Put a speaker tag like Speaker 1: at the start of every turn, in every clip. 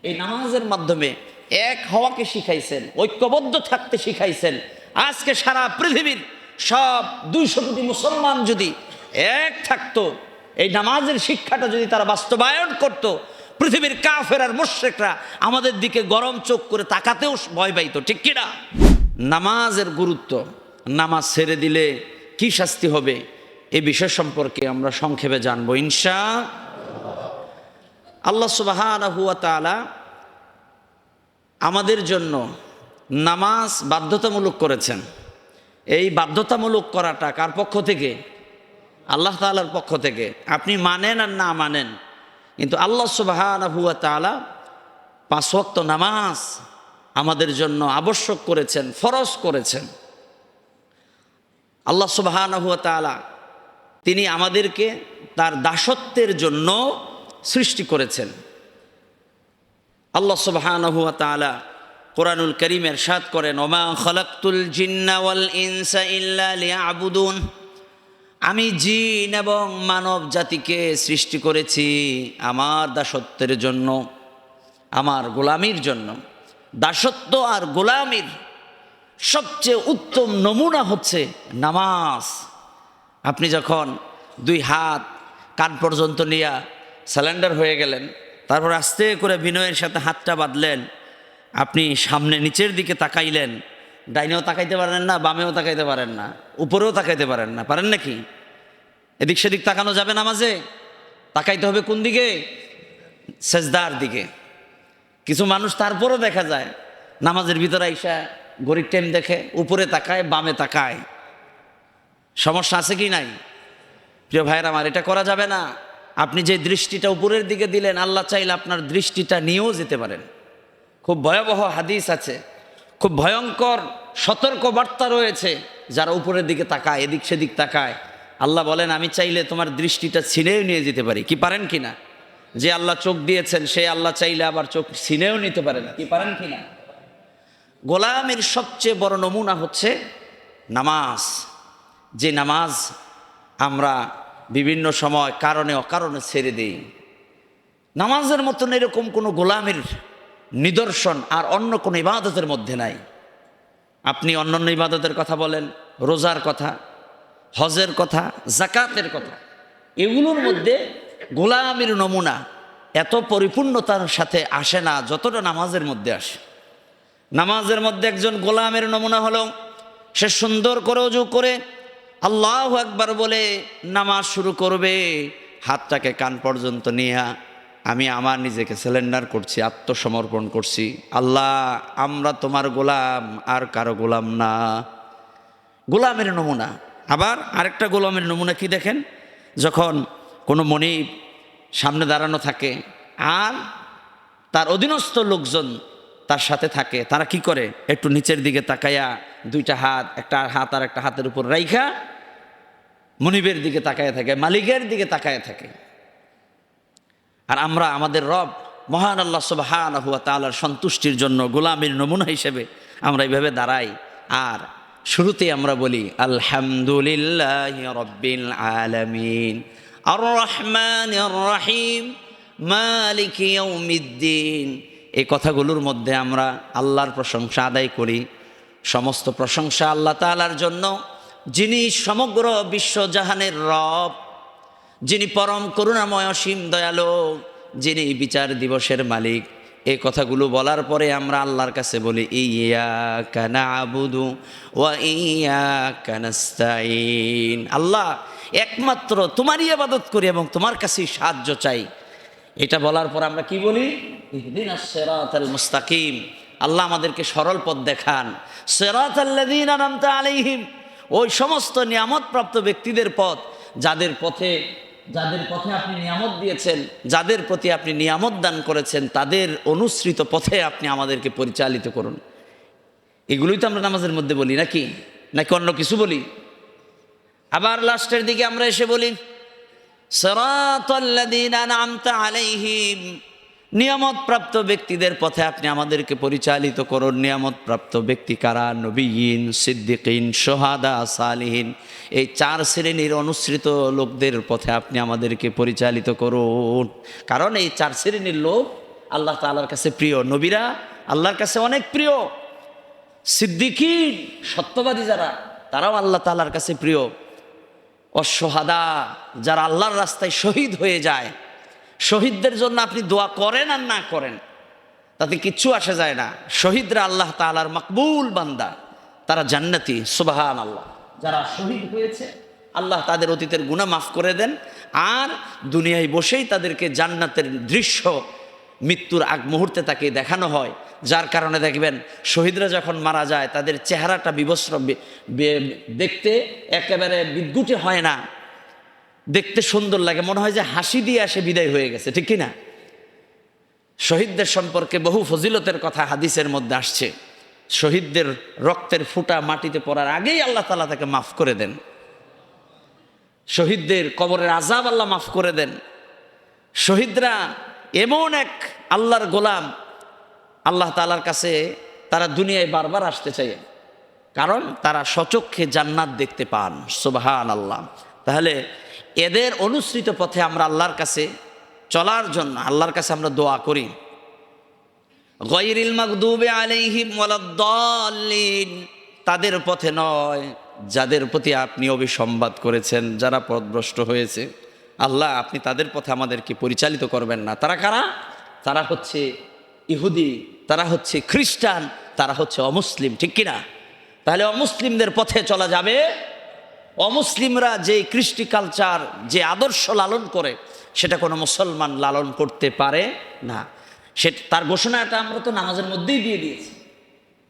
Speaker 1: এই নামাজের মাধ্যমে এক হওয়াকে শিখাইছেন, ঐক্যবদ্ধ থাকতে শিখাইছেন। আজকে সারা পৃথিবীর সব 200 কোটি মুসলমান যদি এক থাকতো, এই নামাজের শিক্ষাটা যদি তারা বাস্তবায়ন করত, পৃথিবীর কাফের আর মুশরিকরা আমাদের দিকে গরম চোখ করে তাকাতেও ভয় পাইত, ঠিক কিনা? নামাজের গুরুত্ব, নামাজ ছেড়ে দিলে কি শাস্তি হবে, এই বিষয় সম্পর্কে আমরা সংক্ষেপে জানবো আল্লাহ সুবহানাহু ওয়া তাআলা আমাদের জন্য নামাজ বাধ্যতামূলক করেছেন। এই বাধ্যতামূলক করাটা কার পক্ষ থেকে? আল্লাহ তাআলার পক্ষ থেকে। আপনি মানেন আর না মানেন, কিন্তু আল্লাহ সুবহানাহু ওয়া তাআলা 5 ওয়াক্ত নামাজ আমাদের জন্য আবশ্যক করেছেন, ফরজ করেছেন। আল্লাহ সুবহানাহু ওয়া তাআলা তিনি আমাদেরকে তার দাসত্বের জন্য সৃষ্টি করেছেন। আল্লাহ সুবহানাহু ওয়া তাআলা কোরআনুল কারীমে ইরশাদ করেন, ওমা খালাকতুল জিন্না ওয়াল ইনসা ইল্লা লিয়াবুদুন, আমি জিন এবং মানব জাতিকে সৃষ্টি করেছি আমার দাসত্বের জন্য, আমার গোলামির জন্য। দাসত্ব আর গোলামির সবচেয়ে উত্তম নমুনা হচ্ছে নামাজ। আপনি যখন 2 হাত কান পর্যন্ত নিয়ে স্যালেন্ডার হয়ে গেলেন, তারপর আস্তে করে বিনয়ের সাথে হাতটা বাঁধলেন, আপনি সামনে নিচের দিকে তাকাইলেন, ডাইনেও তাকাইতে পারেন না, বামেও তাকাইতে পারেন না, উপরেও তাকাইতে পারেন না, পারেন নাকি? এদিক সেদিক তাকানো যাবে নামাজে? তাকাইতে হবে কোন দিকে? সেজদার দিকে। কিছু মানুষ তারপরও দেখা যায় নামাজের ভিতরে আইসা ঘড়ির টাইম দেখে, উপরে তাকায়, বামে তাকায়। সমস্যা আছে কি নাই? প্রিয় ভাইয়েরা আমার, এটা করা যাবে না। আপনি যে দৃষ্টিটা উপরের দিকে দিলেন, আল্লাহ চাইলে আপনার দৃষ্টিটা নিয়েও যেতে পারেন। খুব ভয়াবহ হাদিস আছে, খুব ভয়ঙ্কর সতর্ক বার্তা রয়েছে যারা উপরের দিকে তাকায়, এদিক সেদিক তাকায়। আল্লাহ বলেন, আমি চাইলে তোমার দৃষ্টিটা ছিনেও নিয়ে যেতে পারি। কি পারেন কিনা? যে আল্লাহ চোখ দিয়েছেন সে আল্লাহ চাইলে আবার চোখ ছিনেও নিতে পারে না। কি পারেন কিনা? গোলামের সবচেয়ে বড় নমুনা হচ্ছে নামাজ। যে নামাজ আমরা বিভিন্ন সময় কারণে অকারণে ছেড়ে দিই, নামাজের মতন এরকম কোনো গোলামের নিদর্শন আর অন্য কোনো ইবাদতের মধ্যে নাই। আপনি অন্যান্য ইবাদতের কথা বলেন, রোজার কথা, হজের কথা, জাকাতের কথা, এগুলোর মধ্যে গোলামের নমুনা এত পরিপূর্ণতার সাথে আসে না যতটা নামাজের মধ্যে আসে। নামাজের মধ্যে একজন গোলামের নমুনা হলো, সে সুন্দর করে ওযু করে আল্লাহু আকবার বলে নামাজ শুরু করবে, হাতটাকে কান পর্যন্ত নিয়ে আমি আমার নিজেকে সারেন্ডার করছি, আত্মসমর্পণ করছি। আল্লাহ, আমরা তোমার গোলাম, আর কারো গোলাম না। গোলামের নমুনা। আবার আরেকটা গোলামের নমুনা কি দেখেন, যখন কোনো মনিব সামনে দাঁড়ানো থাকে আর তার অধীনস্থ লোকজন তার সাথে থাকে, তারা কি করে? একটু নিচের দিকে তাকাইয়া 2টা হাত, একটা হাত আর একটা হাতের উপর রাইখা মনিবের দিকে তাকায় থাকে, মালিকের দিকে তাকায় থাকে। আর আমরা আমাদের রব মহান আল্লাহ সুবহানাহু ওয়া তাআলার সন্তুষ্টির জন্য গোলামের নমুনা হিসেবে আমরা এইভাবে দাঁড়াই। আর শুরুতে আমরা বলি আলহামদুলিল্লাহি রাব্বিল আলামিন আর রহমানির রহিম মালিকি ইয়াউমিদ্দিন। এই কথাগুলোর মধ্যে আমরা আল্লাহর প্রশংসা আদায় করি। সমস্ত প্রশংসা আল্লাহ তাআলার জন্য, যিনি সমগ্র বিশ্বজাহানের রব, যিনি পরম করুণাময় অসীম দয়ালু, যিনি বিচার দিবসের মালিক। এই কথাগুলো বলার পরে আমরা আল্লাহর কাছে বলি ইয়্যাকা না'বুদু ওয়া ইয়্যাকা নাস্তাঈন। আল্লাহ, একমাত্র তোমারই ইবাদত করি এবং তোমার কাছেই সাহায্য চাই। এটা বলার পর আমরা কি বলি? ইহদিনাস সিরাতাল মুস্তাকিম। আল্লাহ আমাদেরকে সরল পথ দেখান। সিরাতাল্লাযীনা আন'আমতা আলাইহিম, ওই সমস্ত নিয়ামতপ্রাপ্ত ব্যক্তিদের পথ, যাদের পথে আপনি নিয়ামত দিয়েছেন, যাদের প্রতি আপনি নিয়ামত দান করেছেন, তাদের অনুসৃত পথে আপনি আমাদেরকে পরিচালিত করুন। এগুলোই তো আমরা নামাজের মধ্যে বলি, নাকি অন্য কিছু বলি? আবার লাস্টের দিকে আমরা এসে বলি সিরাতাল্লাযীনা আন'আমতা আলাইহিম, নিয়ামতপ্রাপ্ত ব্যক্তিদের পথে আপনি আমাদেরকে পরিচালিত করুন। নিয়ামতপ্রাপ্ত ব্যক্তি কারা? নবীন, সিদ্দিকিন, শুহাদা, সালিহিন। এই 4 শ্রেণীর অনুসৃত লোকদের পথে আপনি আমাদেরকে পরিচালিত করুন। কারণ এই 4 শ্রেণীর লোক আল্লাহ তাআলার কাছে প্রিয়, নবীরা আল্লাহর কাছে অনেক প্রিয়, সিদ্দিকীন সত্যবাদী যারা তারাও আল্লাহ তাআলার কাছে প্রিয়, অশ্বহাদা যারা আল্লাহর রাস্তায় শহীদ হয়ে যায়, শহীদদের জন্য আপনি দোয়া করেন আর না করেন তাতে কিচ্ছু আসে যায় না। শহীদরা আল্লাহ তাআলার মকবুল বান্দা, তারা জান্নাতি, সুবহানাল্লাহ। যারা শহীদ হয়েছে আল্লাহ তাদের অতীতের গুনাহ মাফ করে দেন, আর দুনিয়ায় বসেই তাদেরকে জান্নাতের দৃশ্য মৃত্যুর আগ মুহূর্তে তাকে দেখানো হয়। যার কারণে দেখবেন শহীদরা যখন মারা যায় তাদের চেহারাটা বিবস্ত্র, দেখতে একেবারে বিদ্যুটে হয় না, দেখতে সুন্দর লাগে, মনে হয় যে হাসি দিয়ে আসে বিদায় হয়ে গেছে, ঠিক কিনা? শহীদদের সম্পর্কে বহু ফজিলতের কথা হাদিসের মধ্যে আসছে। শহীদদের রক্তের ফুঁটা মাটিতে পড়ার আগেই আল্লাহ তাআলা তাকে মাফ করে দেন, শহীদদের কবরের আযাব আল্লাহ মাফ করে দেন। শহীদরা এমন এক আল্লাহর গোলাম, আল্লাহ তাআলার কাছে তারা দুনিয়ায় বারবার আসতে চায়, কারণ তারা স্বচক্ষে জান্নাত দেখতে পান, সুবহানাল্লাহ। তাহলে এদের অনুসৃত পথে আমরা আল্লাহর কাছে চলার জন্য আল্লাহর কাছে আমরা দোয়া করি, গায়রিল মাগদুবি আলাইহিম ওয়ালাদ-দাল্লিন, তাদের পথে নয় যাদের প্রতি আপনি অভিসম্বাদ করেছেন, যারা পথভ্রষ্ট হয়েছে। আল্লাহ আপনি তাদের পথে আমাদেরকে পরিচালিত করবেন না। তারা কারা? তারা হচ্ছে ইহুদি, তারা হচ্ছে খ্রিস্টান, তারা হচ্ছে অমুসলিম, ঠিক কিনা? তাহলে অমুসলিমদের পথে চলা যাবে? অমুসলিমরা যে কৃষ্টি কালচার, যে আদর্শ লালন করে সেটা কোনো মুসলমান লালন করতে পারে না। সে তার ঘোষণাটা আমরা তো নামাজের মধ্যেই দিয়ে দিয়েছি।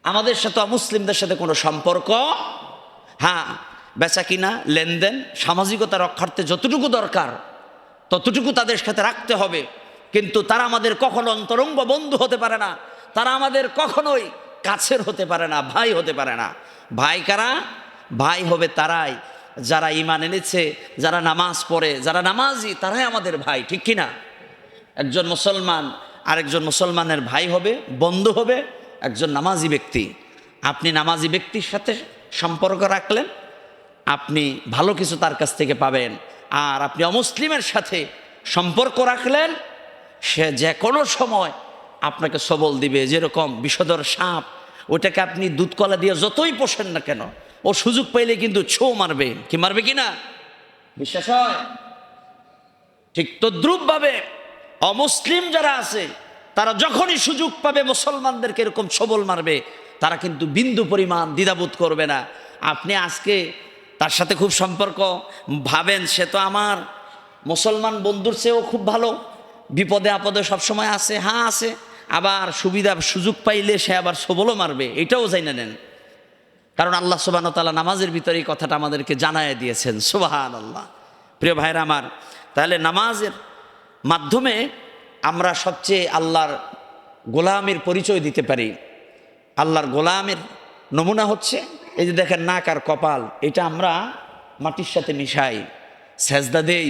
Speaker 1: আমাদের সাথে অমুসলিমদের সাথে কোনো সম্পর্ক, হ্যাঁ বেচা কিনা, লেনদেন, সামাজিকতা রক্ষার্থে যতটুকু দরকার ততটুকু তাদের সাথে রাখতে হবে, কিন্তু তারা আমাদের কখনো অন্তরঙ্গ বন্ধু হতে পারে না, তারা আমাদের কখনোই কাছের হতে পারে না, ভাই হতে পারে না। ভাই কারা? ভাই হবে তারাই যারা ঈমান এনেছে, যারা নামাজ পড়ে, যারা নামাজি, তারাই আমাদের ভাই, ঠিক কিনা? একজন মুসলমান আরেকজন মুসলমানের ভাই হবে, বন্ধু হবে একজন নামাজি ব্যক্তি। আপনি নামাজি ব্যক্তির সাথে সম্পর্ক রাখলেন, আপনি ভালো কিছু তার কাছ থেকে পাবেন। আর আপনি অমুসলিমের সাথে সম্পর্ক রাখলেন, সে যে কোনো সময় আপনাকে সবল দিবে। যেরকম বিষধর সাপ, ওটাকে আপনি দুধ কলা দিয়ে যতই পোষেন না কেন, ও সুযোগ পাইলে কিন্তু ছো মারবে। কি মারবে কিনা বিশ্বাস হয়? ঠিক তদ্রূপভাবে অমুসলিম যারা আছে তারা যখনই সুযোগ পাবে মুসলমানদেরকে এরকম সবল মারবে, তারা কিন্তু বিন্দু পরিমাণ দ্বিধাবোধ করবে না। আপনি আজকে তার সাথে খুব সম্পর্ক, ভাবেন সে তো আমার মুসলমান বন্ধুর চেয়েও খুব ভালো, বিপদে আপদে সবসময় আছে, হ্যাঁ আছে, আবার সুবিধা সুযোগ পাইলে সে আবার সবলও মারবে, এটাও জানা নেন। কারণ আল্লাহ সুবহানাহু ওয়া তাআলা নামাজের ভিতরে এই কথাটা আমাদেরকে জানায় দিয়েছেন, সুবহানাল্লাহ। প্রিয় ভাইরা আমার, তাহলে নামাজের মাধ্যমে আমরা সবচেয়ে আল্লাহর গোলামের পরিচয় দিতে পারি। আল্লাহর গোলামের নমুনা হচ্ছে এই যে দেখেন নাক আর কপাল, এটা আমরা মাটির সাথে মিশাই, সেজদা দেই।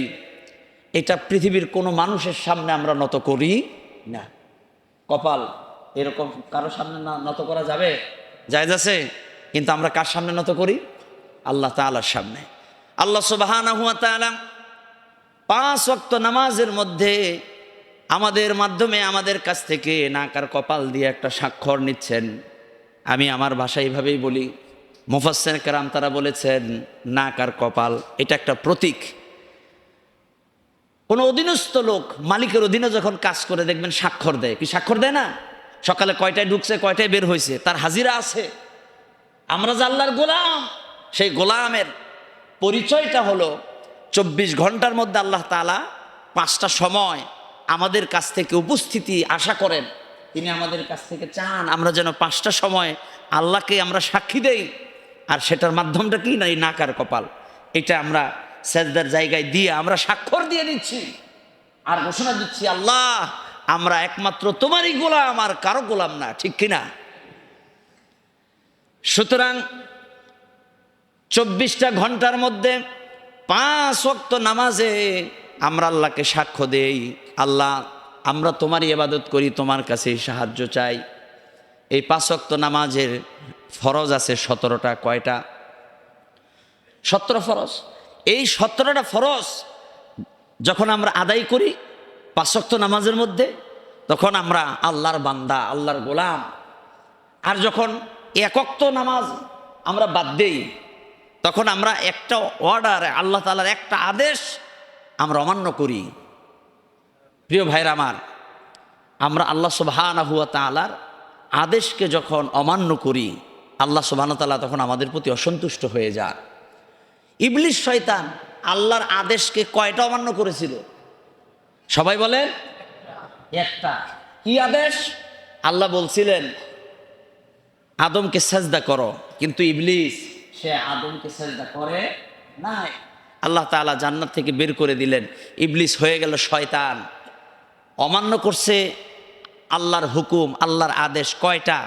Speaker 1: এটা পৃথিবীর কোনো মানুষের সামনে আমরা নত করি না। কপাল এরকম কারো সামনে না নত করা যাবে? জায়েজ আছে। কিন্তু আমরা কার সামনে নত করি? আল্লাহ তাআলার সামনে। আল্লাহ সুবহানাহু ওয়া তাআলা 5 ওয়াক্ত নামাজের মধ্যে আমাদের মাধ্যমে আমাদের কাছ থেকে নাক আর কপাল দিয়ে একটা স্বাক্ষর নিচ্ছেন। আমি আমার ভাষা এইভাবেই বলি, মুফাসসির কেরাম তারা বলেছেন নাক আর কপাল এটা একটা প্রতীক। কোনো অধীনস্থ লোক মালিকের অধীনে যখন কাজ করে দেখবেন স্বাক্ষর দেয়, কি স্বাক্ষর দেয় না? সকালে কয়টায় ঢুকছে, কয়টায় বের হয়েছে, তার হাজিরা আছে। আমরা যে আল্লাহর গোলাম, সেই গোলামের পরিচয়টা হলো 24 ঘন্টার মধ্যে আল্লাহ তাআলা 5টা সময় আমাদের কাছ থেকে উপস্থিতি আশা করেন। তিনি আমাদের কাছ থেকে চান আমরা যেন 5টা সময় আল্লাহকে আমরা সাক্ষী দেই। আর সেটার মাধ্যমটা কি না? এই নাক আর কপাল। এটা আমরা সেজদার জায়গায় দিয়ে আমরা স্বাক্ষর দিয়ে নিচ্ছি আর ঘোষণা দিচ্ছি, আল্লাহ আমরা একমাত্র তোমারই গোলাম, আর কারো গোলাম না, ঠিক কিনা? সুতরাং 24টা ঘন্টার মধ্যে 5 ওয়াক্ত নামাজে আমরা আল্লাহকে সাক্ষ্য দেই, আল্লাহ আমরা তোমারই ইবাদত করি, তোমার কাছে সাহায্য চাই। এই 5 ওয়াক্ত নামাজের ফরজ আছে 17টা। কয়টা? 17 ফরজ। এই 17টা ফরজ যখন আমরা আদায় করি 5 ওয়াক্ত নামাজের মধ্যে, তখন আমরা আল্লাহর বান্দা, আল্লাহর গোলাম। আর যখন এক ওয়াক্ত নামাজ আমরা বাদ দেই, তখন আমরা একটা অর্ডার, আল্লাহ তাআলার একটা আদেশ আমরা অমান্য করি। প্রিয় ভাইরা আমার, আমরা আল্লাহ সুবহানাহু ওয়া তাআলার আদেশকে যখন অমান্য করি, আল্লাহ সুবহানাহু ওয়া তাআলা তখন আমাদের প্রতি অসন্তুষ্ট হয়ে যান। ইবলিস শয়তান আল্লাহর আদেশকে কয়টা অমান্য করেছিল? সবাই বলেন একটা। কি আদেশ? আল্লাহ বলছিলেন আদমকে সাজদা করো, কিন্তু ইবলিস সে আদমকে সাজদা করে নাই। আল্লাহ তাআলা জান্নাত থেকে বের করে দিলেন, ইবলিস হয়ে গেল শয়তান। অমান্য করছে আল্লাহর হুকুম, আল্লাহর আদেশ কয়টা?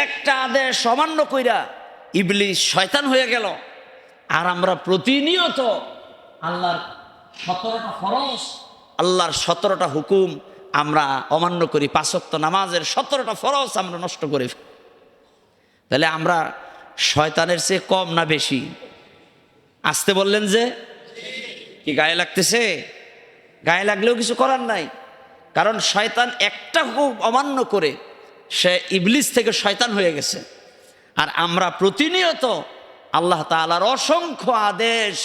Speaker 1: একটা আদেশ অমান্য কইরা ইবলিস শয়তান হয়ে গেল। আর আমরা প্রতিনিয়ত আল্লাহর 17টা ফরজ, আল্লাহর 17টা হুকুম আমরা অমান্য করি। 5 ওয়াক্ত নামাজের 17টা ফরজ আমরা নষ্ট করে ফেলি। তাহলে আমরা শয়তানের চেয়ে কম না বেশি? আসতে বললেন যে, কি গায়ে লাগতেছে? গায়ে লাগলেও কিছু করার নাই, কারণ শয়তান একটা হুকুম অমান্য করে সে ইবলিস থেকে শয়তান হয়ে গেছে। আর আমরা প্রতিনিয়ত আল্লাহ তাআলার অসংখ্য আদেশ,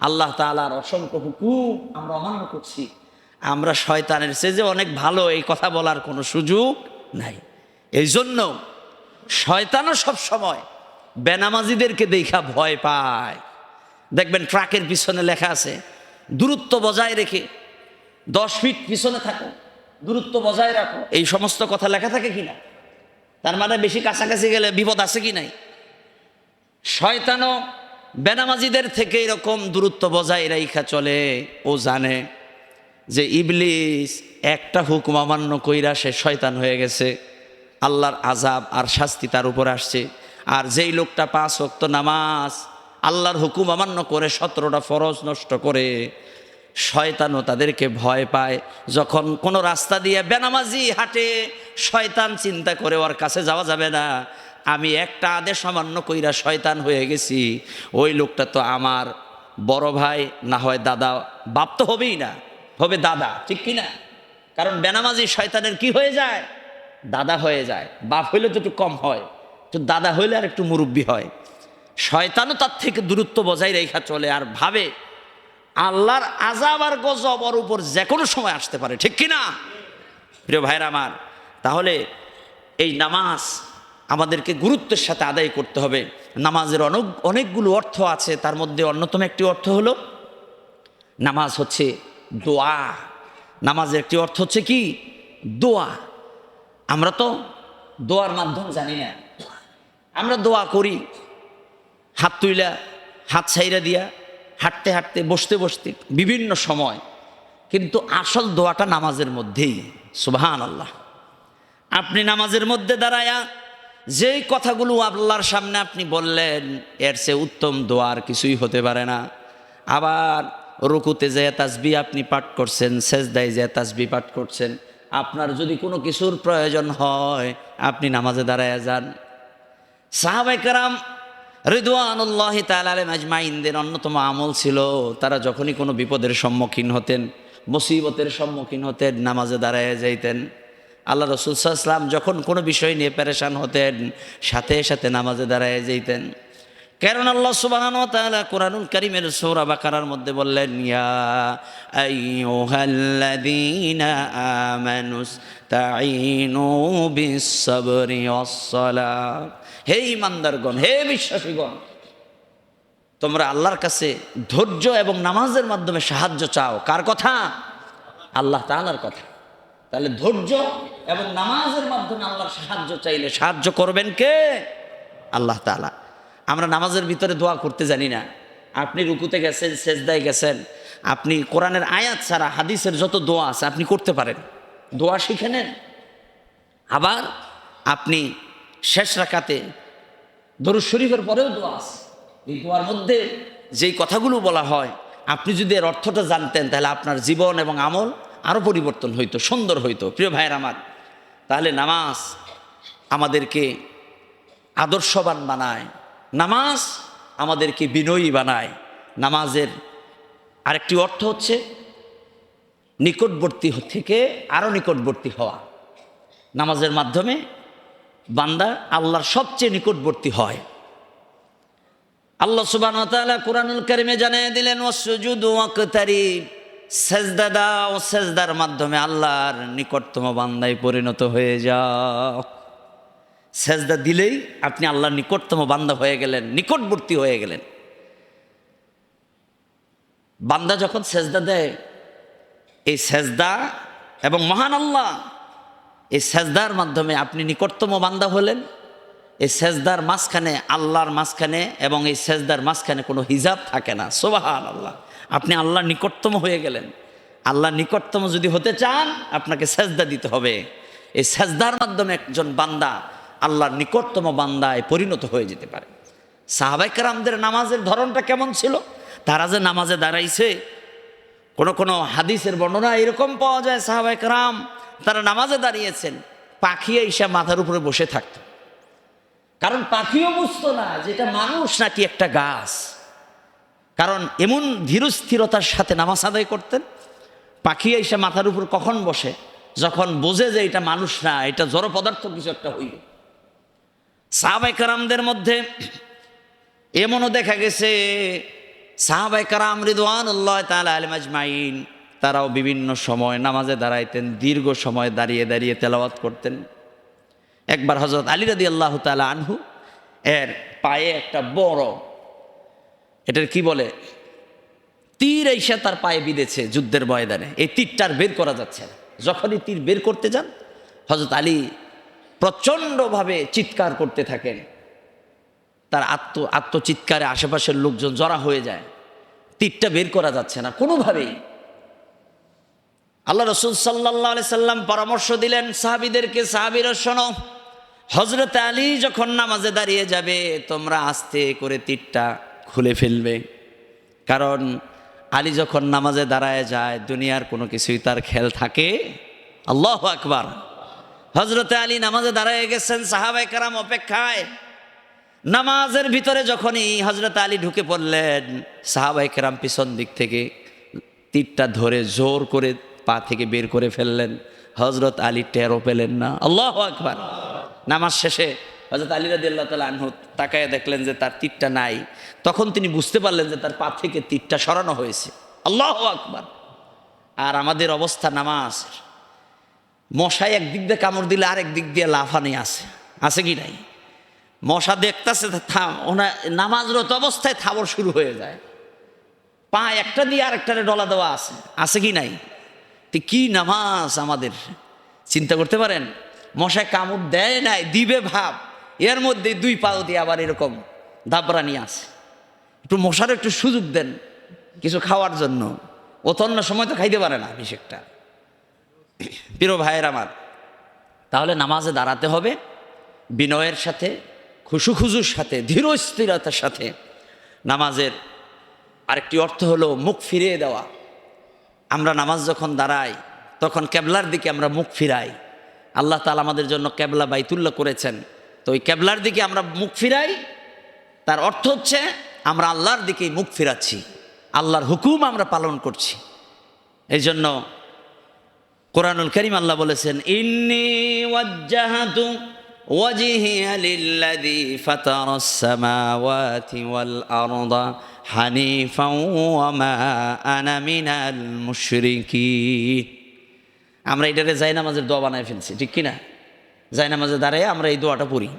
Speaker 1: আল্লাহ তাআলার অসংখ্য হুকুম আমরা অমান্য করছি। আমরা শয়তানের চেয়ে যে অনেক ভালো, এই কথা বলার কোনো সুযোগ নাই। এই জন্য শয়তানও সব সময় বেনামাজিদেরকে দেখা ভয় পায়। দেখবেন ট্রাকের পিছনে লেখা আছে দূরত্ব বজায় রেখে 10 ফিট পিছনে থাকো, দূরত্ব বজায় রাখো, এই সমস্ত কথা লেখা থাকে কিনা? তার মানে বেশি কাছাকাছি গেলে বিপদ আছে কি নাই? শয়তানও বেনামাজিদের থেকে এরকম দূরত্ব বজায় রাইখা চলে। ও জানে যে ইবলিস একটা হুকুম অমান্য কইরা সে শয়তান হয়ে গেছে, আল্লাহর আযাব আর শাস্তি তার উপর আসছে। আর যেই লোকটা 5 ওয়াক্ত নামাজ আল্লাহর হুকুম অমান্য করে 17টা ফরজ নষ্ট করে, শয়তানও তাদেরকে ভয় পায়। যখন কোনো রাস্তা দিয়ে বেনামাজি হাঁটে, শয়তান চিন্তা করে ওর কাছে যাওয়া যাবে না, আমি একটা আদেশ অমান্য কইরা শয়তান হয়ে গেছি, ওই লোকটা তো আমার বড় ভাই না হয় দাদা, বাপ তো হবেই না, হবে দাদা, ঠিক কি না? কারণ বেনামাজি শয়তানের কি হয়ে যায়? দাদা হয়ে যায়। বাপ হইলে তো একটু কম হয়, তো দাদা হইলে আর একটু মুরব্বী হয়। শয়তানও তার থেকে দূরত্ব বজায় রেখা চলে, আর ভাবে আল্লাহর আযাব আর গজব ওর উপর যে কোনো সময় আসতে পারে, ঠিক কি না? প্রিয় ভাইরা আমার, তাহলে এই নামাজ আমাদেরকে গুরুত্বের সাথে আদায় করতে হবে। নামাজের অনেকগুলো অর্থ আছে, তার মধ্যে অন্যতম একটি অর্থ হলো নামাজ হচ্ছে দোয়া। নামাজের একটি অর্থ হচ্ছে কি? দোয়া। আমরা তো দোয়ার মাধ্যম জানি না। আমরা দোয়া করি হাত তুইলা, হাত ছাইরা দিয়া, হাঁটতে হাঁটতে, বসতে বসতে, বিভিন্ন সময়। কিন্তু আসল দোয়াটা নামাজের মধ্যেই। সুবহানাল্লাহ। আপনি নামাজের মধ্যে দাঁড়ায়া যেই কথাগুলো আল্লাহর সামনে আপনি বললেন, এর চেয়ে উত্তম দোয়ার কিছুই হতে পারে না। আবার রুকুতে যেয়ে তাসবিহ আপনি পাঠ করছেন, সেজদায় যেয়ে তাসবিহ পাঠ করছেন। আপনার যদি কোনো কিছুর প্রয়োজন হয়, আপনি নামাজে দাঁড়ায়া যান। সাহাবায়ে কেরাম রিদওয়ানুল্লাহি তাআলা আলাইহিম আজমাইনদের অন্যতম আমল ছিল, তারা যখনই কোনো বিপদের সম্মুখীন হতেন, মুসিবতের সম্মুখীন হতেন, নামাজে দাঁড়ায় যাইতেন। আল্লাহ রাসূল সাল্লাল্লাহু আলাইহি ওয়াসাল্লাম যখন কোনো বিষয় নিয়ে পেরেশান হতেন, সাথে সাথে নামাজে দাঁড়ায় যাইতেন। কারণ আল্লাহ সুবহানাহু ওয়া তাআলা কুরআনুল কারীমের সূরা বাকারার মধ্যে বললেন, ইয়া আইয়ুহাল্লাযীনা আমানুস্তাঈনু বিস-সাবরি ওয়াস-সালাহ। হে ঈমানদারগণ, হে বিশ্বাসীগণ, তোমরা আল্লাহর কাছে ধৈর্য এবং নামাজের মাধ্যমে সাহায্য চাও। কার কথা? আল্লাহ তাআলার কথা। তাহলে ধৈর্য এবং নামাজের মাধ্যমে আল্লাহর সাহায্য চাইলে সাহায্য করবেন কে? আল্লাহ তাআলা। আমরা নামাজের ভিতরে দোয়া করতে জানি না। আপনি রুকুতে গেছেন, সেজদায় গেছেন, আপনি কোরআনের আয়াত ছাড়া হাদিসের যত দোয়া আছে আপনি করতে পারেন, দোয়া শিখে নেন। আবার আপনি শেষ রাকাতে দরুদ শরীফের পরেও দোয়া আছে। এই দোয়ার মধ্যে যেই কথাগুলো বলা হয়, আপনি যদি এর অর্থটা জানতেন, তাহলে আপনার জীবন এবং আমল আরও পরিবর্তন হইতো, সুন্দর হইতো। প্রিয় ভাইয়ের আমার, তাহলে নামাজ আমাদেরকে আদর্শবান বানায়, নামাজ আমাদেরকে বিনয়ী বানায়। নামাজের আরেকটি অর্থ হচ্ছে নিকটবর্তী থেকে আরও নিকটবর্তী হওয়া। নামাজের মাধ্যমে বান্দা আল্লাহর সবচেয়ে নিকটবর্তী হয়। আল্লাহ সুবহানাহু ওয়া তাআলা কুরআনুল কারীমে জানিয়ে দিলেন, ওয়াসজুদু ওয়াকতারিব, সেজদা দাও, সেজদার মাধ্যমে আল্লাহর নিকটতম বান্দায় পরিণত হয়ে যাও। সেজদা দিলেই আপনি আল্লাহর নিকটতম বান্দা হয়ে গেলেন, নিকটবর্তী হয়ে গেলেন। বান্দা যখন সেজদা দেয়, এই সেজদা এবং মহান আল্লাহ, এই সেজদার মাধ্যমে আপনি নিকটতম বান্দা হলেন। এই সেজদার মাঝখানে, আল্লাহর মাঝখানে এবং এই সেজদার মাঝখানে কোনো হিজাব থাকে না। সুবহানাল্লাহ, আপনি আল্লাহর নিকটতম হয়ে গেলেন। আল্লাহর নিকটতম যদি হতে চান, আপনাকে সেজদা দিতে হবে। এই সেজদার মাধ্যমে একজন বান্দা আল্লাহর নিকটতম বান্দায় পরিণত হয়ে যেতে পারে। সাহাবায়ে কেরামদের নামাজের ধরনটা কেমন ছিল? তারা যে নামাজে দাঁড়াইছে, কোনো হাদিসের বর্ণনা এরকম পাওয়া যায়, সাহাবায়ে কেরাম তারা নামাজে দাঁড়িয়েছেন, পাখি এসে মাথার উপরে বসে থাকত। কারণ পাখিও বুঝতো না যে এটা মানুষ নাকি একটা গাছ। কারণ এমন ধীরস্থিরতার সাথে নামাজ আদায় করতেন। পাখি এসে মাথার উপর কখন বসে? যখন বোঝে যে এটা মানুষ না, এটা জড় পদার্থ কিছু একটা হইল। সাহাবায়ে কেরামদের মধ্যে এমনও দেখা গেছে, সাহাবায়ে কেরাম রিদওয়ানুল্লাহি তাআলা আলাইহিম আজমাইন, তারাও বিভিন্ন সময় নামাজে দাঁড়াইতেন, দীর্ঘ সময় দাঁড়িয়ে দাঁড়িয়ে তেলাওয়াত করতেন। একবার হযরত আলী রাদিয়াল্লাহু তাআলা আনহু এর পায়ে একটা বড়, এটার কি বলে, তীর এসে তার পায়ে বিঁধেছে যুদ্ধের ময়দানে। এই তীরটা আর বের করা যাচ্ছে না। যখনই তীর বের করতে যান, হযরত আলী প্রচণ্ডভাবে চিৎকার করতে থাকেন। তার আত্মচিৎকারে আশেপাশের লোকজন জড়া হয়ে যায়। তীরটা বের করা যাচ্ছে না কোনোভাবেই। আল্লাহ রাসূল সাল্লাল্লাহু আলাইহি সাল্লাম পরামর্শ দিলেন সাহাবীদেরকে, সাহাবীরা শোনো, হযরত আলী যখন নামাজে দাঁড়িয়ে যাবে, তোমরা আস্তে করে তীরটা খুলে ফেলবে। কারণ আলী যখন নামাজে দাঁড়ায় যায়, দুনিয়ার কোনো কিছুই তার খেয়াল থাকে। আল্লাহু আকবার। হযরত আলী নামাজে দাঁড়ায় গেছেন, সাহাবায়ে কেরাম অপেক্ষায়। নামাজের ভিতরে যখনই হযরত আলী ঢুকে পড়লেন, সাহাবায়ে কেরাম পিছন দিক থেকে তীরটা ধরে জোর করে পা থেকে বের করে ফেললেন। হযরত আলী টেরও পেলেন না। আল্লাহু আকবার। নামাজ শেষে হযরত আলী রাদিয়াল্লাহু তাআলা আনহু তাকায় দেখলেন যে তার তীরটা নাই। তখন তিনি বুঝতে পারলেন যে তার পা থেকে তীরটা সরানো হয়েছে। আল্লাহু আকবার। আর আমাদের অবস্থা নামাজ, মশায় একদিক দিয়ে কামড় দিলে আরেক দিক দিয়ে লাফানি আছে কি নাই? মশা দেখতেছে, নামাজরত অবস্থায় থাবর শুরু হয়ে যায়। পা একটা দিয়ে আরেকটারে ডলা দেওয়া আছে কি নাই? তো কি নামাজ আমাদের, চিন্তা করতে পারেন? মশায় কামড় দেয় নাই, দিবে ভাব, এর মধ্যে দুই পাও দিয়ে আবার এরকম দাবরানি আছে। একটু মশার একটু সুযোগ দেন কিছু খাওয়ার জন্য। ও তো অন্য সময় তো খাইতে পারে না বেশিটা। প্রিয় ভাইয়ের আমার, তাহলে নামাজে দাঁড়াতে হবে বিনয়ের সাথে, খুশুখুজুর সাথে, ধীরস্থিরতার সাথে। নামাজের আরেকটি অর্থ হলো মুখ ফিরিয়ে দেওয়া। আমরা নামাজ যখন দাঁড়াই, তখন কেবলার দিকে আমরা মুখ ফিরাই। আল্লাহ তাআলা আমাদের জন্য কেবলা বাইতুল্লাহ করেছেন। তো ওই কেবলার দিকে আমরা মুখ ফিরাই, তার অর্থ হচ্ছে আমরা আল্লাহর দিকেই মুখ ফিরাচ্ছি, আল্লাহর হুকুম আমরা পালন করছি। এই জন্য কোরআনুল কারীম আল্লাহ বলেছেন, ইন্নী ওয়াজ্জাহাতু ওয়াজহিয়া লিল্লাযী ফাতারাস সামাওয়াতি ওয়াল আরদা হানিফাও ওয়া মা আনা মিনাল মুশরিকিন। আমরা এটারে জায়নামাজের দোয়া বানায় ফেলছি, ঠিক কিনা? জায়নামাজে দাঁড়িয়ে আমরা এই দোয়াটা পড়ি।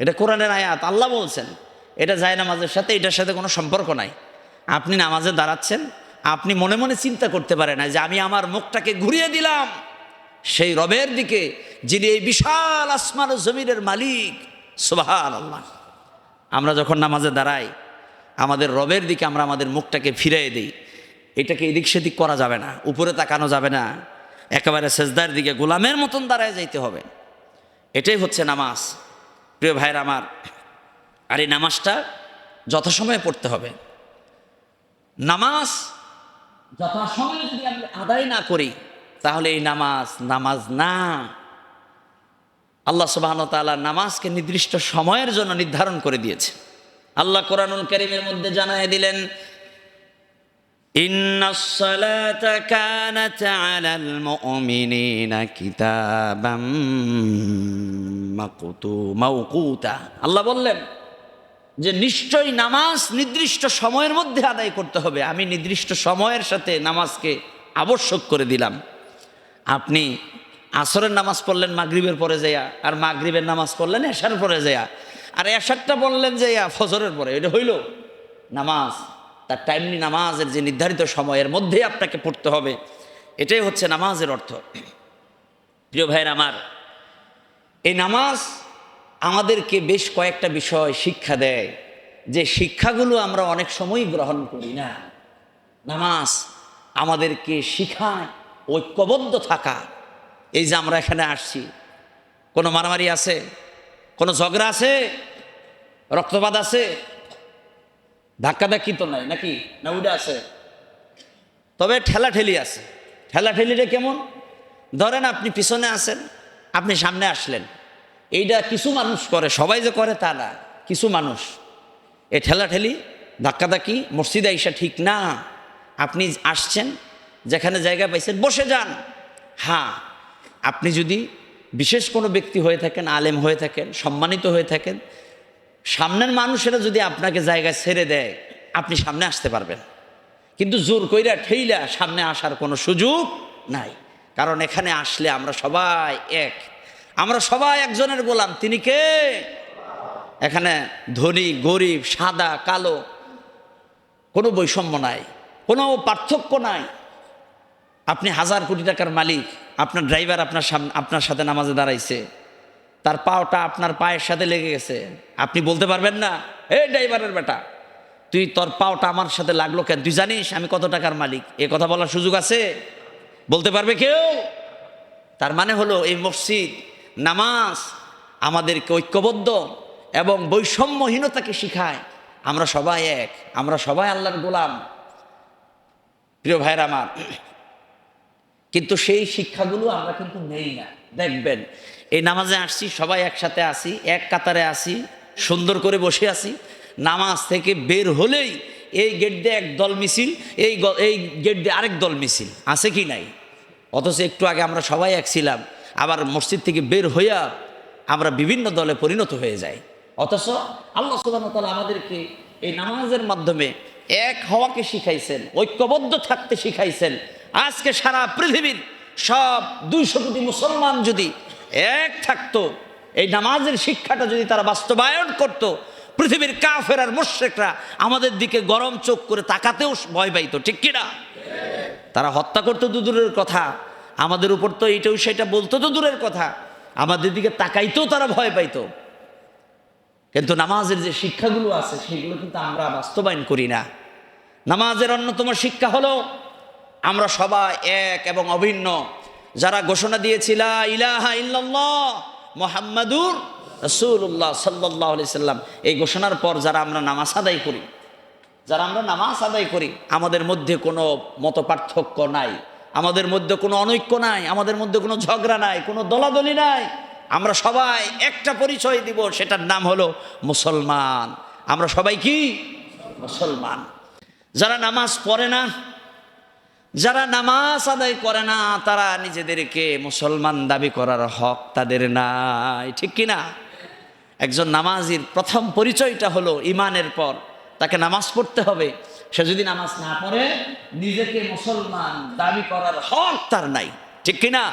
Speaker 1: এটা কোরআনের আয়াত, আল্লাহ বলছেন। এটা জায়নামাজের সাথে, এটার সাথে কোনো সম্পর্ক নাই। আপনি নামাজে দাঁড়াচ্ছেন, আপনি মনে মনে চিন্তা করতে পারেন না যে আমি আমার মুখটাকে ঘুরিয়ে দিলাম সেই রবের দিকে, যিনি এই বিশাল আসমান ও জমিনের মালিক। সুবহানাল্লাহ। আমরা যখন নামাজে দাঁড়াই, আমাদের রবের দিকে আমরা আমাদের মুখটাকে ফিরিয়ে দিই। এটাকে এদিক সেদিক করা যাবে না, উপরে তাকানো যাবে না, একেবারে সেজদার দিকে গোলামের মতন দাঁড়ায় যাইতে হবে। এটাই হচ্ছে নামাজ। প্রিয় ভাইয়ের আমার, আর এই নামাজটা যথাসময়ে পড়তে হবে। নামাজ যথাসময়ে যদি আমরা আদায় না করি, তাহলে এই নামাজ না। আল্লাহ সুবহানাহু ওয়া তাআলা নামাজকে নির্দিষ্ট সময়ের জন্য নির্ধারণ করে দিয়েছে। আল্লাহ কোরআনুল কারীমের মধ্যে জানায় দিলেন, ইন্নাস সালাতা কানাত আলাল মুমিনিনা কিতাবাম মাওকুতা। আল্লাহ বললেন যে নিশ্চয়ই নামাজ নির্দিষ্ট সময়ের মধ্যে আদায় করতে হবে। আমি নির্দিষ্ট সময়ের সাথে নামাজকে আবশ্যক করে দিলাম। আপনি আসরের নামাজ পড়লেন মাগরিবের পরে যাইয়া, আর মাগরিবের নামাজ পড়লেন এশার পরে যাইয়া, আর এশারটা বললেন যাইয়া ফজরের পরে, এটা হইল নামাজ? তার টাইমলি নামাজের যে নির্ধারিত সময়ের মধ্যেই আপনাকে পড়তে হবে, এটাই হচ্ছে নামাজের অর্থ। প্রিয় ভাইয়ের আমার, এই নামাজ আমাদেরকে বেশ কয়েকটা বিষয় শিক্ষা দেয়, যে শিক্ষাগুলো আমরা অনেক সময় গ্রহণ করি না। নামাজ আমাদেরকে শিখায় ঐক্যবদ্ধ থাকা। এই যে আমরা এখানে আসছি, কোনো মারামারি আছে? কোনো ঝগড়া আছে? রক্তপাত আছে? ধাক্কাধাক্কি তো নাই নাকি? না ওইটা আছে? তবে ঠেলাঠেলি আছে। ঠেলাঠেলিটা কেমন? ধরেন আপনি পিছনে আছেন, আপনি সামনে আসলেন। এইটা কিছু মানুষ করে, সবাই যে করে তা না, কিছু মানুষ। এই ঠেলাঠেলি ধাক্কাধাক্কি মসজিদে আইসা ঠিক না। আপনি আসছেন, যেখানে জায়গা পাইছেন বসে যান। হ্যাঁ, আপনি যদি বিশেষ কোনো ব্যক্তি হয়ে থাকেন, আলেম হয়ে থাকেন, সম্মানিত হয়ে থাকেন, সামনের মানুষেরা যদি আপনাকে জায়গায় ছেড়ে দেয়, আপনি সামনে আসতে পারবেন। কিন্তু জোর কইরা ঠেইলা সামনে আসার কোনো সুযোগ নাই। কারণ এখানে আসলে আমরা সবাই এক, আমরা সবাই একজনের গোলাম। তিনি কে? এখানে ধনী গরিব, সাদা কালো কোনো বৈষম্য নাই, কোনো পার্থক্য নাই। আপনি 1000 কোটি টাকার মালিক, আপনার ড্রাইভার আপনার সাথে নামাজে দাঁড়াইছে, তার পাওটা আপনার পায়ের সাথে লেগে গেছে। আপনি বলতে পারবেন না, হে ড্রাইভারের বেটা, তুই তোর পাওটা আমার সাথে লাগলো কেন? তুই জানিস আমি কত টাকার মালিক? এ কথা বলার সুযোগ আছে? বলতে পারবে কেউ? তার মানে হলো এই মসজিদ, নামাজ আমাদেরকে ঐক্যবদ্ধ এবং বৈষম্যহীনতাকে শিখায়। আমরা সবাই এক, আমরা সবাই আল্লাহর গোলাম। প্রিয় ভাইরা আমার, কিন্তু সেই শিক্ষাগুলো আমরা কিন্তু নেই না। দেখবেন এই নামাজে আসছি, সবাই একসাথে আসি, এক কাতারে আসি, সুন্দর করে বসে আছি। নামাজ থেকে বের হলেই এই গেট দিয়ে এক দল মিছিল, এই গেট দিয়ে আরেক দল মিছিল, আছে কি নাই? অথচ একটু আগে আমরা সবাই এক ছিলাম, আবার মসজিদ থেকে বের হইয়া আমরা বিভিন্ন দলে পরিণত হয়ে যাই। অথচ আল্লাহ সুবহানাহু ওয়া তাআলা আমাদেরকে এই নামাজের মাধ্যমে এক হওয়াকে শিখাইছেন, ঐক্যবদ্ধ থাকতে শিখাইছেন। আজকে সারা পৃথিবীর সব 200 কোটি মুসলমান যদি এক থাকতো, এই নামাজের শিক্ষাটা যদি তারা বাস্তবায়ন করত, পৃথিবীর কাফের আর মুশরিকরা আমাদের দিকে গরম চোখ করে তাকাতেও ভয় পাইতো, ঠিক কিনা? তারা হত্যা করতো তো দূরের কথা, আমাদের উপর তো এইটাও সেটা বলতো তো দূরের কথা, আমাদের দিকে তাকাইতেও তারা ভয় পাইতো। কিন্তু নামাজের যে শিক্ষাগুলো আছে সেগুলো কিন্তু আমরা বাস্তবায়ন করি না। নামাজের অন্যতম শিক্ষা হলো আমরা সবাই এক এবং অভিন্ন। যারা ঘোষণা দিয়েছিল লা ইলাহা ইল্লাল্লাহ মুহাম্মাদুর রাসূলুল্লাহ সাল্লাল্লাহু আলাইহি সাল্লাম, এই ঘোষণার পর যারা আমরা নামাজ আদায় করি, আমাদের মধ্যে কোনো মতপার্থক্য নাই, আমাদের মধ্যে কোনো অনৈক্য নাই, আমাদের মধ্যে কোনো ঝগড়া নাই, কোনো দলাদলি নাই। আমরা সবাই একটা পরিচয় দিব, সেটার নাম হলো মুসলমান। আমরা সবাই কি? মুসলমান। যারা নামাজ পড়ে না, যারা নামাজ আদায় করে না, তারা নিজেদেরকে মুসলমান দাবি করার হক তাদের নাই, ঠিক কিনা? একজন নামাজির প্রথম পরিচয়টা হলো ঈমানের পর তাকে নামাজ পড়তে হবে। সে যদি নামাজ না পড়ে, নিজেকে মুসলমান দাবি করার হক তার নাই, ঠিক কিনা?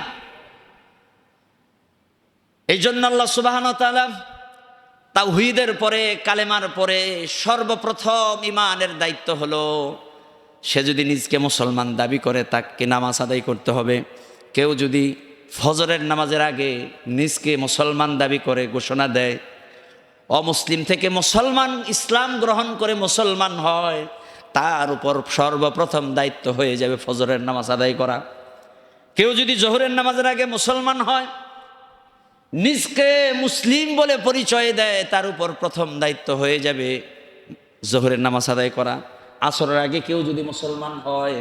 Speaker 1: এই জন্য আল্লাহ সুবহানাহু ওয়া তাআলা তাওহীদের পরে, কালেমার পরে সর্বপ্রথম ঈমানের দায়িত্ব হলো, সে যদি নিজকে মুসলমান দাবি করে তাকে নামাজ আদায় করতে হবে। কেউ যদি ফজরের নামাজের আগে নিজকে মুসলমান দাবি করে ঘোষণা দেয়, অমুসলিম থেকে মুসলমান ইসলাম গ্রহণ করে মুসলমান হয়, তার উপর সর্বপ্রথম দায়িত্ব হয়ে যাবে ফজরের নামাজ আদায় করা। কেউ যদি জোহরের নামাজের আগে মুসলমান হয়, নিজকে মুসলিম বলে পরিচয় দেয়, তার উপর প্রথম দায়িত্ব হয়ে যাবে জোহরের নামাজ আদায় করা। আসরের আগে কেউ যদি মুসলমান হয়,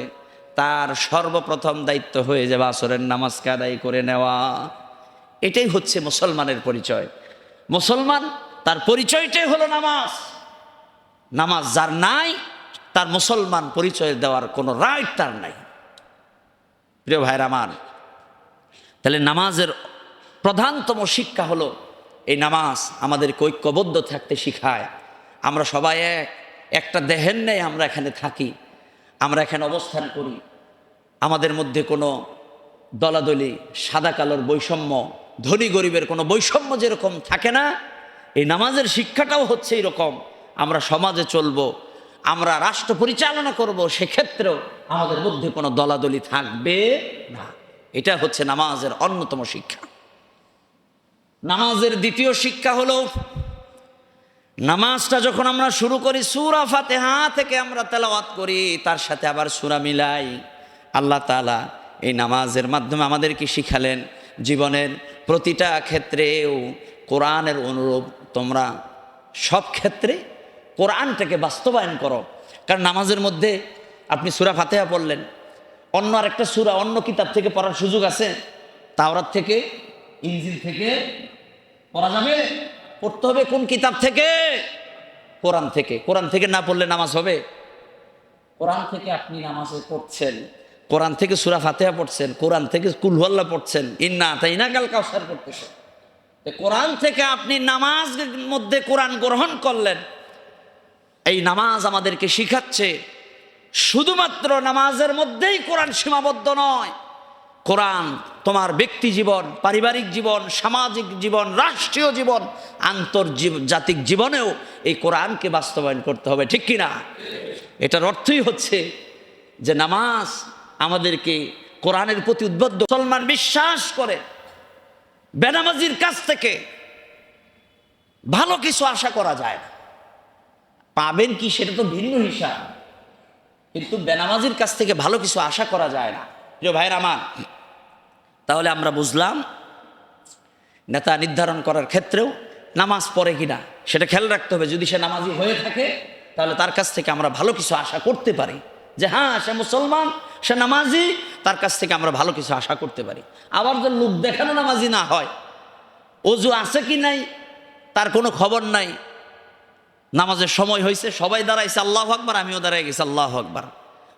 Speaker 1: তার সর্বপ্রথম দায়িত্ব হয়ে যাবে আসরের নামাজকে আদায় করে নেওয়া। এটাই হচ্ছে মুসলমানের পরিচয়। মুসলমান, তার পরিচয়টাই হলো নামাজ। নামাজ যার নাই, তার মুসলমান পরিচয় দেওয়ার কোনো রাইট তার নাই। প্রিয় ভাইরা আমার, তাহলে নামাজের প্রধানতম শিক্ষা হলো এই নামাজ আমাদেরকে ঐক্যবদ্ধ থাকতে শিখায়। আমরা সবাই একটা দেহের নেই, আমরা এখানে থাকি, আমরা এখানে অবস্থান করি। আমাদের মধ্যে কোনো দলাদলি, সাদা কালোর বৈষম্য, ধনী গরিবের কোনো বৈষম্য যেরকম থাকে না, এই নামাজের শিক্ষাটাও হচ্ছে এরকম। আমরা সমাজে চলবো, আমরা রাষ্ট্র পরিচালনা করব, সেক্ষেত্রেও আমাদের মধ্যে কোনো দলাদলি থাকবে না। এটা হচ্ছে নামাজের অন্যতম শিক্ষা। নামাজের দ্বিতীয় শিক্ষা হলো, নামাজটা যখন আমরা শুরু করি সূরা ফাতিহা থেকে আমরা তেলাওয়াত করি, তার সাথে আবার সূরা মিলাই। আল্লাহ তাআলা এই নামাজের মাধ্যমে আমাদেরকে শিখালেন জীবনের প্রতিটা ক্ষেত্রেও কোরআনের অনুরূপ তোমরা সব ক্ষেত্রে কোরআনটাকে বাস্তবায়ন করো। কারণ নামাজের মধ্যে আপনি সূরা ফাতিহা পড়লেন, অন্য আরেকটা সূরা অন্য কিতাব থেকে পড়ার সুযোগ আছে? তাওরাত থেকে, ইনজিল থেকে পড়া যাবে? পড়তে হবে কোন কিতাব থেকে? কোরআন থেকে। কোরআন থেকে না পড়লে নামাজ হবে? কোরআন থেকে আপনি নামাজে পড়ছেন, কোরআন থেকে সূরা ফাতিহা পড়ছেন, কোরআন থেকে কুল হুয়াল্লাহ পড়ছেন, ইন্না আতাইনাকাল কাউসার পড়তেছেন। কোরআন থেকে আপনি নামাজের মধ্যে কোরআন গ্রহণ করলেন। এই নামাজ আমাদেরকে শিখাচ্ছে শুধুমাত্র নামাজের মধ্যেই কোরআন সীমাবদ্ধ নয়। কোরআন তোমার ব্যক্তি জীবন, পারিবারিক জীবন, সামাজিক জীবন, রাষ্ট্রীয় জীবন, আন্তর্জাতিক জীবনেও এই কোরআনকে বাস্তবায়ন করতে হবে, ঠিক কিনা? এটার অর্থই হচ্ছে যে নামাজ আমাদেরকে কোরআনের প্রতি উদ্বুদ্ধ। মুসলমান বিশ্বাস করে বেনামাজির কাছ থেকে ভালো কিছু আশা করা যায় না। পাবেন কি সেটা তো ভিন্ন হিসাব, কিন্তু বেনামাজির কাছ থেকে ভালো কিছু আশা করা যায় না। প্রিয় ভাইয়ের আমার, তাহলে আমরা বুঝলাম নেতা নির্ধারণ করার ক্ষেত্রেও নামাজ পড়ে কিনা সেটা খেয়াল রাখতে হবে। যদি সে নামাজি হয়ে থাকে তাহলে তার কাছ থেকে আমরা ভালো কিছু আশা করতে পারি, যে হ্যাঁ সে মুসলমান, সে নামাজি, তার কাছ থেকে আমরা ভালো কিছু আশা করতে পারি। আবার যে লোক দেখানো নামাজি না হয়, অজু আছে কি নাই তার কোনো খবর নাই, নামাজের সময় হয়েছে সবাই দাঁড়াইছে আল্লাহু আকবার, আমিও দাঁড়াই গেছি আল্লাহু আকবার,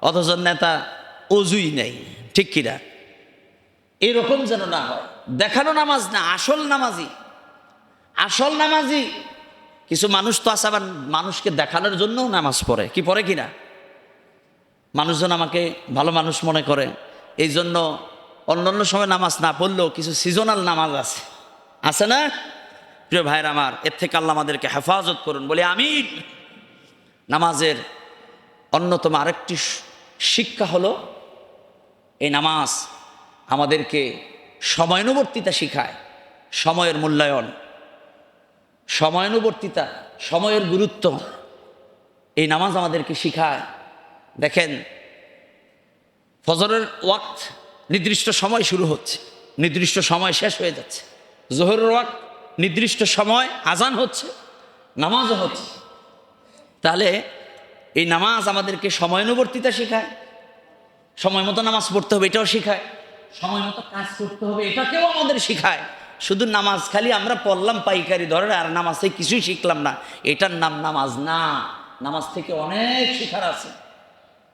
Speaker 1: অথচ নেতা অজুই নেই, ঠিক কিনা? এরকম যেন না হয়। দেখানো নামাজ না, আসল নামাজি। আসল নামাজি কিছু মানুষ তো আছে আবার মানুষকে দেখানোর জন্য নামাজ পড়ে, কি পড়ে কিনা, মানুষজন আমাকে ভালো মানুষ মনে করে, এই জন্য অন্যান্য সময় নামাজ না পড়লেও কিছু সিজনাল নামাজ আছে, আছে না? প্রিয় ভাইয়ের আমার, এর থেকে আল্লাহ আমাদেরকে হেফাজত করুন বলে আমিন। নামাজের অন্যতম আরেকটি শিক্ষা হলো এই নামাজ আমাদেরকে সময়ানুবর্তিতা শিখায়, সময়ের মূল্যায়ন, সময়ানুবর্তিতা, সময়ের গুরুত্ব এই নামাজ আমাদেরকে শিখায়। দেখেন, ফজরের ওয়াক্ত নির্দিষ্ট সময় শুরু হচ্ছে, নির্দিষ্ট সময় শেষ হয়ে যাচ্ছে। জোহরের ওয়াক্ত নির্দিষ্ট সময় আজান হচ্ছে, নামাজও হচ্ছে। তাহলে এই নামাজ আমাদেরকে সময়ানুবর্তিতা শেখায়, সময় মতো নামাজ পড়তে হবে এটাও শেখায়, সময় মতো কাজ করতে হবে এটাকেও আমাদের শেখায়। শুধু নামাজ খালি আমরা পড়লাম পাইকারি ধরে আর নামাজ থেকে কিছুই শিখলাম না, এটার নাম নামাজ না। নামাজ থেকে অনেক শেখার আছে।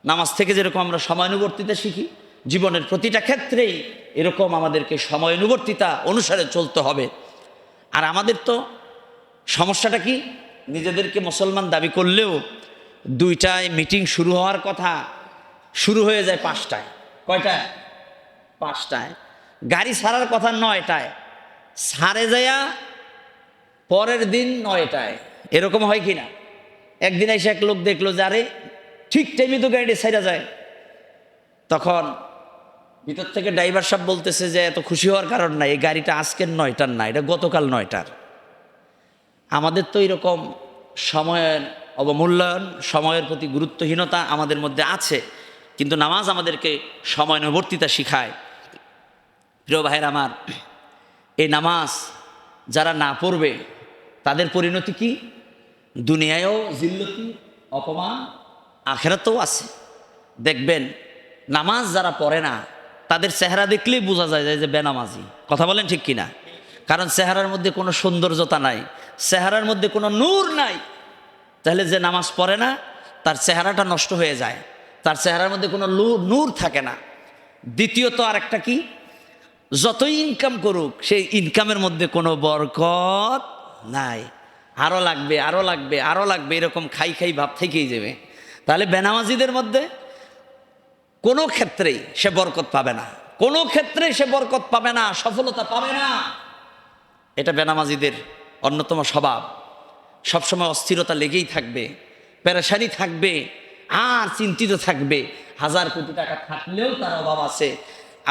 Speaker 1: নামাজ থেকে যেরকম আমরা সময়ানুবর্তিতা শিখি, জীবনের প্রতিটা ক্ষেত্রেই এরকম আমাদেরকে সময়ানুবর্তিতা অনুসারে চলতে হবে। আর আমাদের তো সমস্যাটা কি, নিজেদেরকে মুসলমান দাবি করলেও 2টায় মিটিং শুরু হওয়ার কথা, শুরু হয়ে যায় 5টায়। কয়টায়? 5টায়। গাড়ি ছাড়ার কথা 9টায়, ছাড়ে যায়া পরের দিন 9টায়। এরকম হয় কি না? একদিন এসে এক লোক দেখলো যে আরে ঠিক টাইমে তো গাড়িটা ছাড়া যায়, তখন ভিতর থেকে ড্রাইভার সাহেব বলতেছে যে এত খুশি হওয়ার কারণ নাই, এই গাড়িটা আজকের 9টার না, এটা গতকাল 9টার। আমাদের তো এরকম সময়ের অবমূল্যায়ন, সময়ের প্রতি গুরুত্বহীনতা আমাদের মধ্যে আছে, কিন্তু নামাজ আমাদেরকে সময়ানুবর্তিতা শিখায়। প্রিয় ভাইয়ের আমার, এই নামাজ যারা না পড়বে তাদের পরিণতি কি? দুনিয়ায়ও জিল্লতি, অপমান, আখেরাতেও আছে। দেখবেন নামাজ যারা পড়ে না তাদের চেহারা দেখলেই বোঝা যায় যে বেনামাজি। কথা বলেন ঠিক কিনা? কারণ চেহারার মধ্যে কোনো সৌন্দর্যতা নাই, চেহারার মধ্যে কোনো নূর নাই। তাহলে যে নামাজ পড়ে না তার চেহারাটা নষ্ট হয়ে যায়, তার চেহারার মধ্যে কোনো নূর থাকে না। দ্বিতীয়ত আরেকটা কি, যতই ইনকাম করুক সেই ইনকামের মধ্যে কোনো বরকত নাই, আরও লাগবে আরও লাগবে আরও লাগবে, এরকম খাই খাই ভাব থেকেই যাবে। তাহলে বেনামাজিদের মধ্যে কোনো ক্ষেত্রেই সে বরকত পাবে না, কোনো ক্ষেত্রেই সে বরকত পাবে না, সফলতা পাবে না। এটা বেনামাজিদের অন্যতম স্বভাব। সবসময় অস্থিরতা লেগেই থাকবে, পেরেশানি থাকবে, আর চিন্তিত থাকবে। 1000 কোটি টাকা থাকলেও তার অভাব আছে।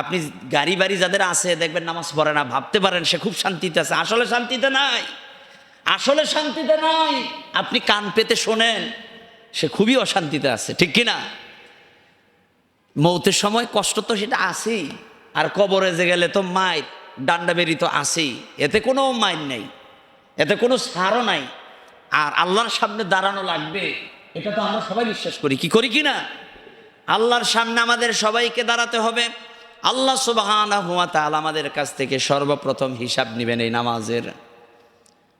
Speaker 1: আপনি গাড়ি বাড়ি যাদের আছে দেখবেন নামাজ পড়ে না, ভাবতে পারেন সে খুব শান্তিতে আছে, আসলে শান্তিতে নাই, আসলে শান্তিতে নাই। আপনি কান পেতে শোনেন সে খুবই অশান্তিতে আছে, ঠিক কিনা? মৌতের সময় কষ্ট তো সেটা আছেই, আর কবরে যে গেলে তো মায়ের ডান্ডা বেরি তো আছেই, এতে কোনো মাইর নেই, এতে কোনো ছাড়ও নাই। আর আল্লাহর সামনে দাঁড়ানো লাগবে, এটা তো আমরা সবাই বিশ্বাস করি, কি করি কি না? আল্লাহর সামনে আমাদের সবাইকে দাঁড়াতে হবে। আল্লাহ সুবহানাহু ওয়া তাআলা আমাদের কাছ থেকে সর্বপ্রথম হিসাব নেবেন এই নামাজের।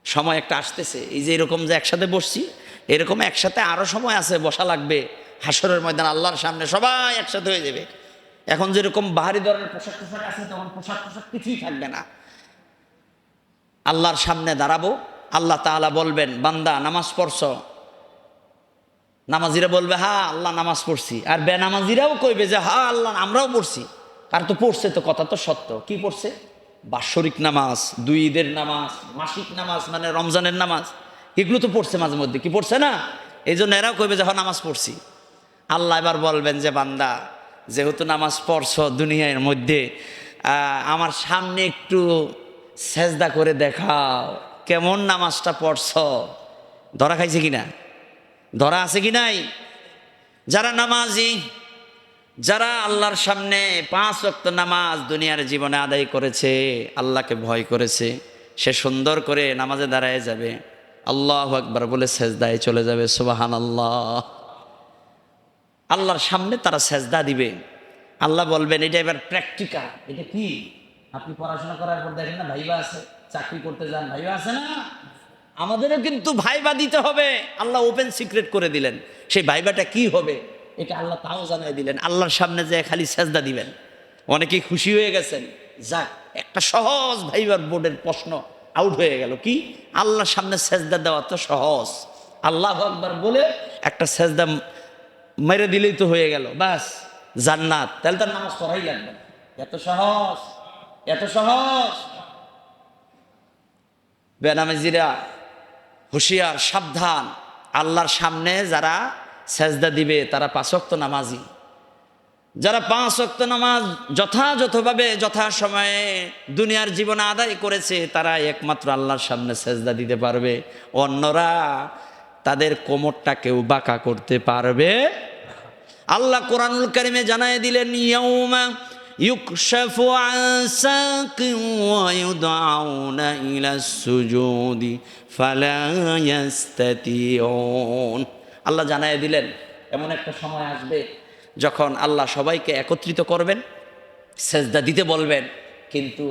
Speaker 1: সময় একটা আসতেছে, এই যে এরকম যে একসাথে বসছি, এরকম একসাথে আরও সময় আছে বসা লাগবে। হাসরের ময়দান আল্লাহর সামনে সবাই একসাথে হয়ে যাবে। এখন যেরকম বাহারি ধরনের পোশাক টোশাক আছে, তখন পোশাক টোশাক কিছুই থাকবে না। আল্লাহর সামনে দাঁড়াবো, আল্লাহ তাআলা বলবেন বান্দা নামাজ পড়ছ? নামাজিরা বলবে হ্যাঁ আল্লাহ নামাজ পড়ছি। আর বেনামাজিরাও কইবে যে হ্যাঁ আল্লাহ আমরাও পড়ছি। আর তো পড়ছে, তো কথা তো সত্য। কি পড়ছে? বাৎসরিক নামাজ, 2 ঈদের নামাজ, মাসিক নামাজ মানে রমজানের নামাজ, এগুলো তো পড়ছে মাঝে মধ্যে, কি পড়ছে না? এই জন্য এরাও কইবে যে হ্যাঁ নামাজ পড়ছি। আল্লাহ এবার বলবেন যে বান্দা যেহেতু নামাজ পড়ছ দুনিয়ার মধ্যে, আমার সামনে একটু সেজদা করে দেখাও, কেমন নামাজটা পড়ছ। ধরা খাইছে কিনা? ধরা আছে কি নাই? যারা নামাজি, যারা আল্লাহর সামনে 5 ওয়াক্ত নামাজ দুনিয়ার জীবনে আদায় করেছে, আল্লাহকে ভয় করেছে, সে সুন্দর করে নামাজে দাঁড়ায় যাবে, আল্লাহু আকবার বলে সেজদায় চলে যাবে, সুবহানাল্লাহ। আল্লাহর সামনে তারা সেজদা দিবে। আল্লাহ বলবেন এটা এবার প্র্যাকটিক্যাল। এটা কি? আপনি পড়াশোনা করার পর দেখেন না ভাইবা আছে, চাকরি করতে যান ভাইবা আছে না, আমাদেরও কিন্তু ভাইবা দিতে হবে। আল্লাহ ওপেন সিক্রেট করে দিলেন, সেই ভাইবাটা কি হবে এটা আল্লাহ তাও জানাই দিলেন। আল্লাহর সামনে যে খালি সেজদা দিবেন, অনেকেই খুশি হয়ে গেছেন, যাক একটা সহজ ভাইবার বোর্ডের প্রশ্ন আউট হয়ে গেল। কি? আল্লাহর সামনে সেজদা দেওয়া তো সহজ, আল্লাহু আকবার বলে একটা সেজদা মেরে দিলেই তো হয়ে গেল, বাস জান্নাত। তাহলে তার নামাজ পড়াই লাগবে না, এত সহজ, এত সহজ। বেনামাজিরা হুঁশিয়ার, সাবধান। আল্লাহর সামনে যারা সেজদা দিবে তারা 5 ওয়াক্ত নামাজি। যারা 5 ওয়াক্ত নামাজ যথাযথভাবে যথাসময়ে দুনিয়ার জীবনে আদায় করেছে, তারা একমাত্র আল্লাহর সামনে সেজদা দিতে পারবে। অন্যরা তাদের কোমরটা কেউ বাঁকা করতে পারবে। আল্লাহ কোরআনুল কারীমে জানায় দিলেন ইয়াউমা ইউকশাফু আন সাকিন ওয়া ইউদআউনা ইলাস সুজুদি ফালা ইয়াস্তাতিউন। আল্লাহ জানায় দিলেন এমন একটা সময় আসবে যখন আল্লাহ সবাইকে একত্রিত করবেন, সেজদা দিতে বলবেন, কিন্তু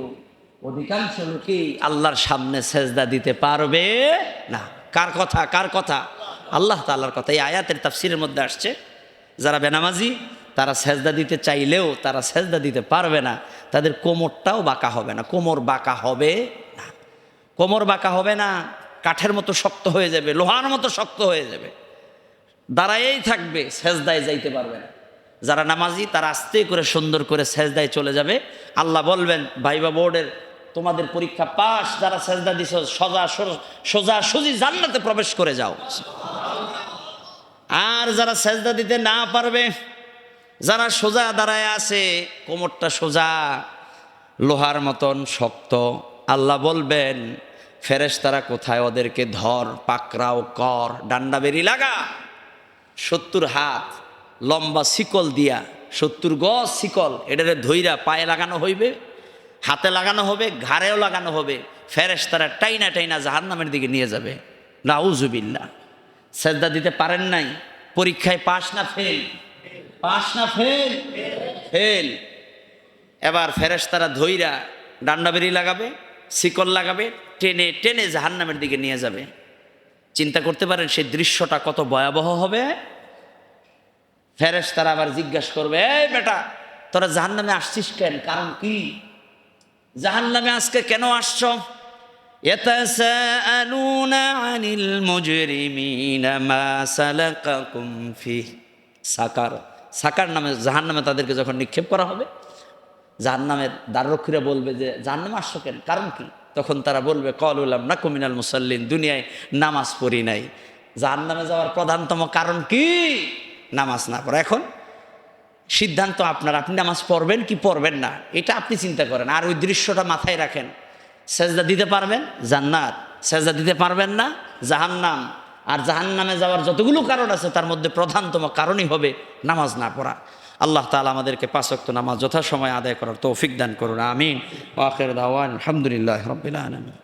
Speaker 1: অধিকাংশ লোকই আল্লাহর সামনে সেজদা দিতে পারবে না। কার কথা? কার কথা? আল্লাহ তাআলার কথা। এই আয়াতের তাফসীরের মধ্যে আসছে যারা বেনামাজি তারা সেজদা দিতে চাইলেও তারা সেজদা দিতে পারবে না, তাদের কোমরটাও বাঁকা হবে না। কোমর বাঁকা হবে না, কোমর বাঁকা হবে না, কাঠের মতো শক্ত হয়ে যাবে, লোহার মতো শক্ত হয়ে যাবে, দাঁড়ায়েই থাকবে, সেজদায় যাইতে পারবে না। যারা নামাজি তারা আস্তে করে সুন্দর করে সেজদায় চলে যাবে। আল্লাহ বলবেন ভাইবা বোর্ডের তোমাদের পরীক্ষা পাস, যারা সেজদা দিছ সোজা সুজি জান্নাতে প্রবেশ করে যাও। আর যারা সেজদা দিতে না পারবে, যারা সোজা দাঁড়ায় আছে, কোমরটা সোজা লোহার মতন শক্ত, আল্লাহ বলবেন ফেরেশতারা কোথায়, ওদেরকে ধর, পাকড়াও কর, ডান্ডা বেরি লাগা, 70 হাত লম্বা শিকল দিয়া, 70 গজ শিকল, এটারে ধইরা পায়ে লাগানো হইবে, হাতে লাগানো হবে, ঘাড়েও লাগানো হবে। ফেরেশতারা টাইনা টাইনা জাহান্নামের দিকে নিয়ে যাবে। নাউজুবিল্লাহ। সেজদা দিতে পারেন নাই, পরীক্ষায় পাস না ফেল? পাস না ফেল? ফেল। এবার ফেরেশতারা ধইরা ডান্ডা বেরি লাগাবে, শিকল লাগাবে, টেনে টেনে জাহান্নামের দিকে নিয়ে যাবে। চিন্তা করতে পারেন সেই দৃশ্যটা কত ভয়াবহ হবে। ফেরেশতারা আবার জিজ্ঞাসা করবে, এই বেটা তোরা জাহান্নামে আসছিস কেন, কারণ কি? জাহান্নামে আজকে কেন আসছো? ইয়াতাসাআলুনা আনিল মুজরিমিনা মা সালাকাকুম ফিহ সাকার। সাকার নামে জাহান্নামে তাদেরকে যখন নিক্ষেপ করা হবে, জাহান্নামের দ্বাররক্ষীরা বলবে যে জাহান্নামে আসছো কেন, কারণ কি? তখন তারা বলবে ক্বালু লাম নাকু মিনাল মুসাল্লিন, দুনিয়ায় নামাজ পড়ি নাই। জাহান্নামে যাওয়ার প্রধানতম কারণ কি? নামাজ না পড়া। এখন সিদ্ধান্ত আপনার, আপনি নামাজ পড়বেন কি পড়বেন না এটা আপনি চিন্তা করেন। আর ওই দৃশ্যটা মাথায় রাখেন, সেজদা দিতে পারবেন জান্নাত, সেজদা দিতে পারবেন না জাহান্নাম। আর জাহান্নামে যাওয়ার যতগুলো কারণ আছে তার মধ্যে প্রধানতম কারণই হবে নামাজ না পড়া। আল্লাহ তাআলা আমাদেরকে 5 ওয়াক্ত নামাজ যথাসময়ে আদায় করার তৌফিক দান করুন, আমিন। ওয়া আখির দাওয়ানা আলহামদুলিল্লাহি রাব্বিল আলামিন।